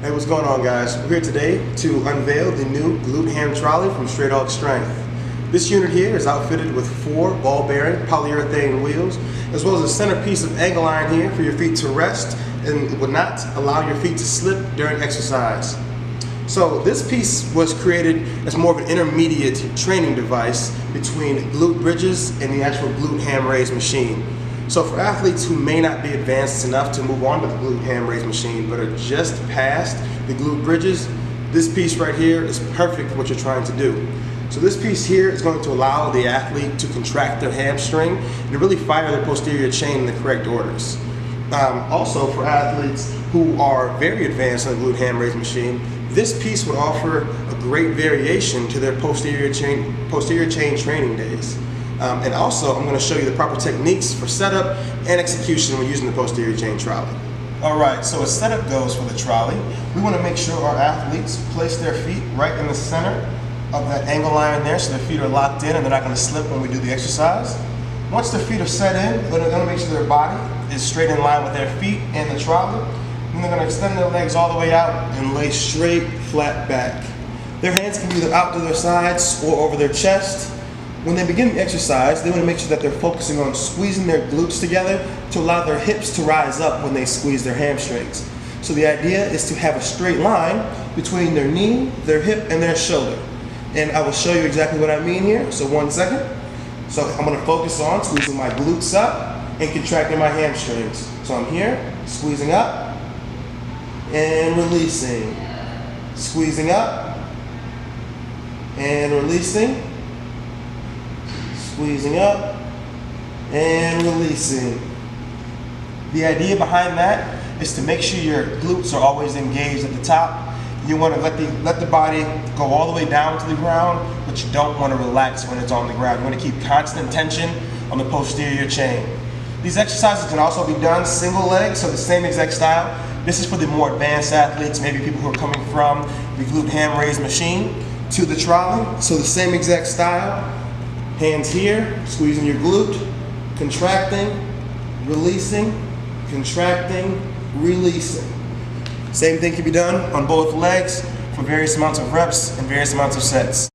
Hey, what's going on, guys? We're here today to unveil the new Glute-Ham Trolley from Straight Dog Strength. This unit here is outfitted with 4 ball-bearing polyurethane wheels, as well as a centerpiece of angle iron here for your feet to rest and would not allow your feet to slip during exercise. So this piece was created as more of an intermediate training device between glute bridges and the actual Glute-Ham raise machine. So for athletes who may not be advanced enough to move on to the Glute-Ham raise machine but are just past the glute bridges, this piece right here is perfect for what you're trying to do. So this piece here is going to allow the athlete to contract their hamstring and really fire their posterior chain in the correct orders. Also for athletes who are very advanced on the Glute-Ham raise machine, this piece would offer a great variation to their posterior chain training days. And also, I'm going to show you the proper techniques for setup and execution when using the posterior chain trolley. Alright, so as setup goes for the trolley, we want to make sure our athletes place their feet right in the center of that angle iron there so their feet are locked in and they're not going to slip when we do the exercise. Once their feet are set in, they're going to make sure their body is straight in line with their feet and the trolley. And they're going to extend their legs all the way out and lay straight, flat back. Their hands can be either out to their sides or over their chest. When they begin the exercise, they want to make sure that they're focusing on squeezing their glutes together to allow their hips to rise up when they squeeze their hamstrings. So the idea is to have a straight line between their knee, their hip, and their shoulder. And I will show you exactly what I mean here, so 1 second. So I'm going to focus on squeezing my glutes up and contracting my hamstrings. So I'm here, squeezing up and releasing. Squeezing up and releasing. Squeezing up and releasing. The idea behind that is to make sure your glutes are always engaged at the top. You want to let the body go all the way down to the ground, but you don't want to relax when it's on the ground. You want to keep constant tension on the posterior chain. These exercises can also be done single leg, so the same exact style. This is for the more advanced athletes, maybe people who are coming from the Glute-Ham raise machine to the trolley. So the same exact style. Hands here, squeezing your glute, contracting, releasing, contracting, releasing. Same thing can be done on both legs for various amounts of reps and various amounts of sets.